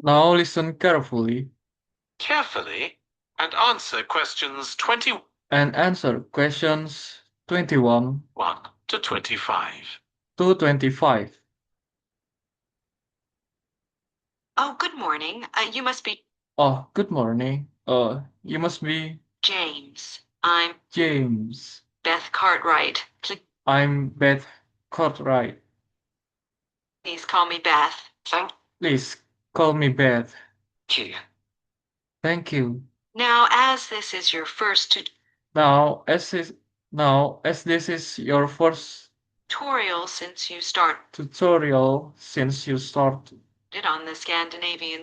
Now listen carefully carefully and answer questions 21 and answer questions 21 to 25. to 25. Oh, good morning. You must be Oh, good morning. You must be James. I'm James. Beth Cartwright. I'm Beth Cartwright. Please call me Beth. Thank Please call me Beth. you. Thank you. Now, as this is your first Now, as this is your first tutorial since you started tutorial since you started on the Scandinavian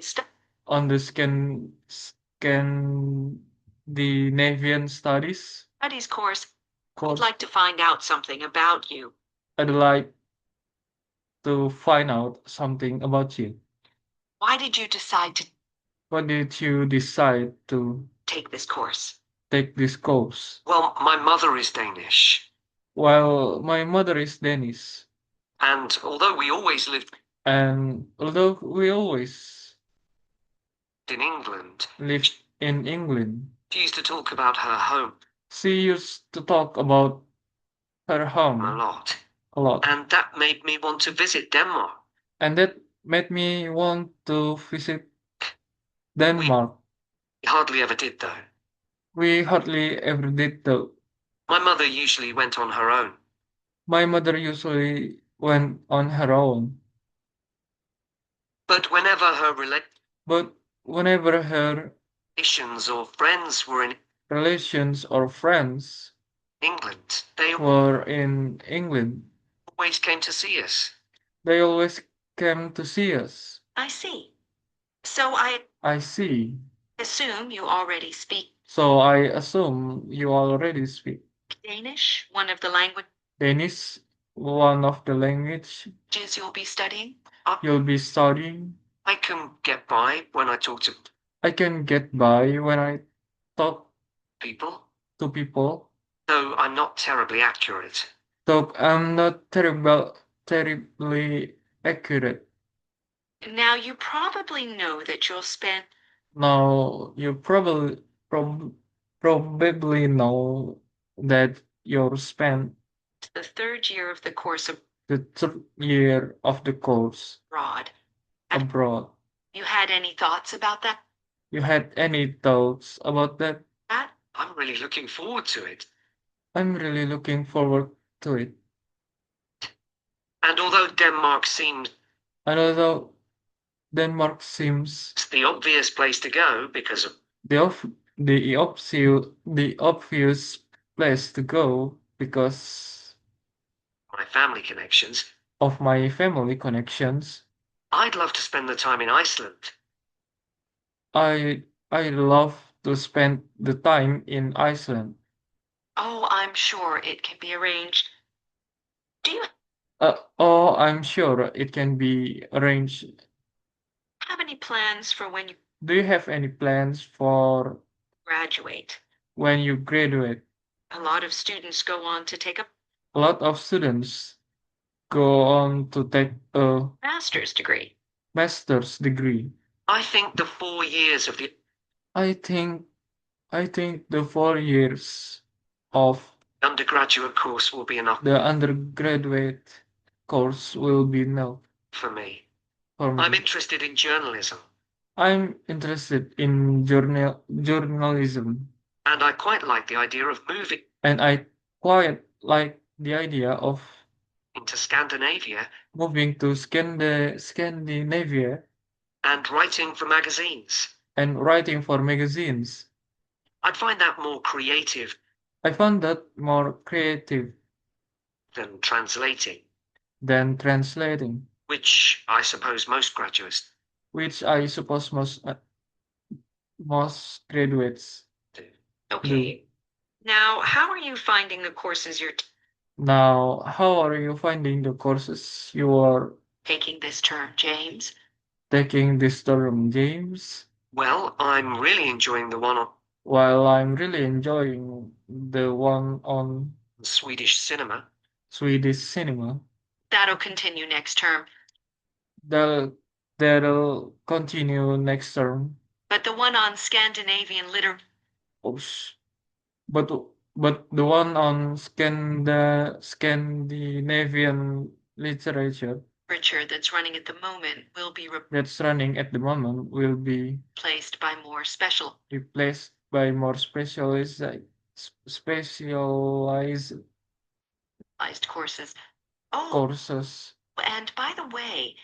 on the Scandinavian studies course, I'd course, like to find out something about you. I'd like to find out something about you. Why did you decide to Why did you decide to take this course? take this course? Well, my mother is Danish, Well, my mother is Danish, and although we always lived and although we always in England, lived in England, she used to talk about her home she used to talk about her a home lot, a lot, and that made me want to visit Denmark. and that made me want to visit Denmark. We hardly ever did, though. We hardly ever did though. My mother usually went on her own, My mother usually went on her own, but whenever her but whenever her relations or friends were in relations or friends England, they were in England, always came to see us. they always came to see us. I see. So I I see. assume you already speak So I assume you already speak Danish, one of the languages Danish, one of the language you'll be studying. you'll be studying. I can get by when I talk to I can get by when I talk people, to people, though I'm not terribly accurate. though I'm not terribly accurate. Now, you probably know that you'll spend Now you probably know that you'll spend the third year of the course the third year of the course abroad. abroad. You had any thoughts about that? You had any thoughts about that? I'm really looking forward to it. I'm really looking forward to it. And although Denmark seems And although Denmark seems the obvious place to go because of the of the obvious place to go because my family connections, of my family connections, I'd love to spend the time in Iceland. I love to spend the time in Iceland. Oh, I'm sure it can be arranged. Do you Oh, I'm sure it can be arranged. have any plans for when you Do you have any plans for graduate? when you graduate? A lot of students go on to take a A lot of students go on to take a master's degree. master's degree. I think the 4 years of the I think I think the 4 years of undergraduate course will be enough the undergraduate course will be enough for me. for I'm me. interested in journalism, I'm interested in journalism, and I quite like the idea of moving and I quite like the idea of into Scandinavia moving to Scandinavia and writing for magazines. and writing for magazines. I'd find that more creative I found that more creative than translating, than translating, which I suppose most graduates which I suppose most graduates do. do. Okay. Now, how are you finding the courses you're Now, how are you finding the courses you are taking this term, James? taking this term, James? Well, I'm really enjoying the one on While I'm really enjoying the one on Swedish cinema. Swedish cinema, That'll continue next term. that'll that'll continue next term. But the one on Scandinavian Oops. But but the one on Scandinavian literature literature that's running at the moment will be that's running at the moment will be replaced by more specialized replaced by more specialized courses. Oh, courses. and by the way,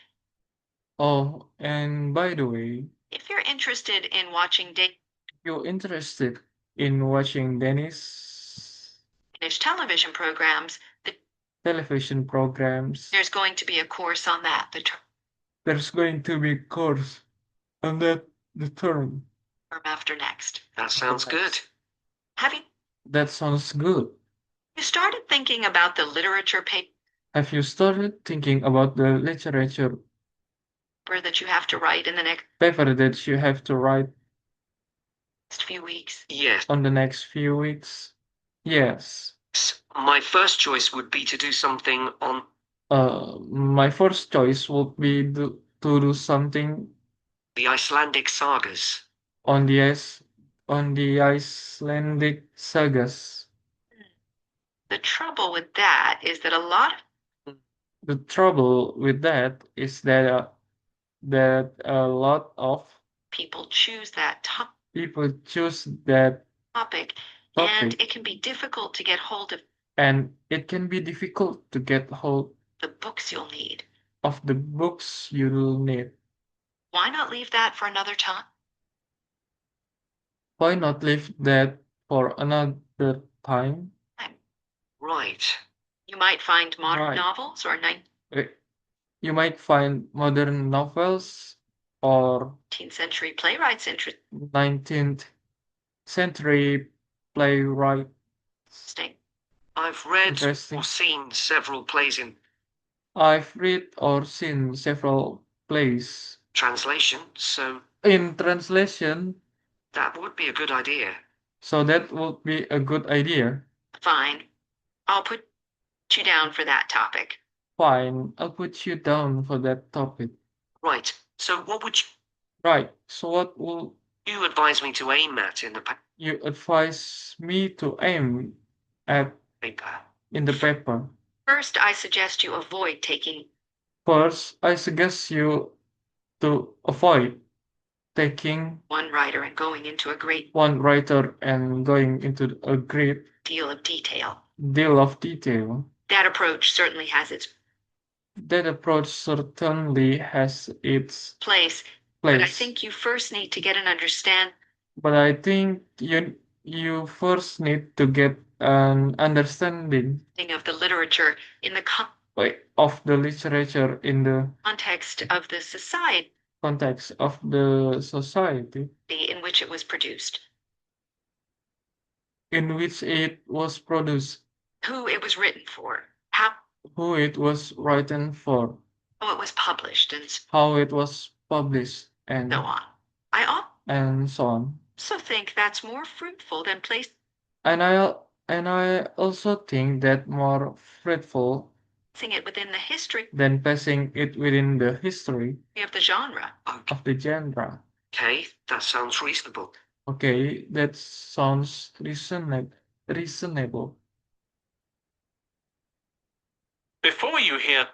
Oh, and by the way, if you're interested in watching you're interested in watching Danish television programs, television programs, there's going to be a course on that the there's going to be a course on that the term. term after next. That sounds good. Have you That sounds good. started thinking about the literature paper Have you started thinking about the literature that you have to write in the next paper that you have to write few weeks? Yes. on the next few weeks? Yes. My first choice would be to do something on My first choice would be to do something the Icelandic sagas. on the Icelandic sagas. The trouble with that is that a lot of The trouble with that is that a lot of people choose that people choose that topic, and topic, it can be difficult to get hold of and it can be difficult to get hold the books you'll need. of the books you'll need. Why not leave that for another time? Why not leave that for another time? Right. You might find modern Right. novels or You might find modern novels or 19th century playwrights interesting. 19th century playwrights. I've read Interesting. or seen several plays in I've read or seen several plays translation, so in translation, that would be a good idea. so that would be a good idea. Fine. I'll put you down for that topic. Fine, I'll put you down for that topic. Right. So what would Right, so what will you advise me to aim at in the you advise me to aim at paper? in the paper? First, I suggest you avoid taking First, I suggest you to avoid taking one writer and going into a great one writer and going into a great deal of detail. deal of detail. That approach certainly has its That approach certainly has its place, but I place, think you first need to get an understanding but I think you first need to get an understanding of the literature in the of the literature in the context of the society context of the society in which it was produced, in which it was produced, who it was written for, who it was written for, how it was published, and how it was published, and so on. I and so on. also think that's more fruitful than placing And I also think that more fruitful it within the history than passing it within the history of the genre. of the genre. Okay, that sounds reasonable. Okay, that sounds reasonable. Before you hear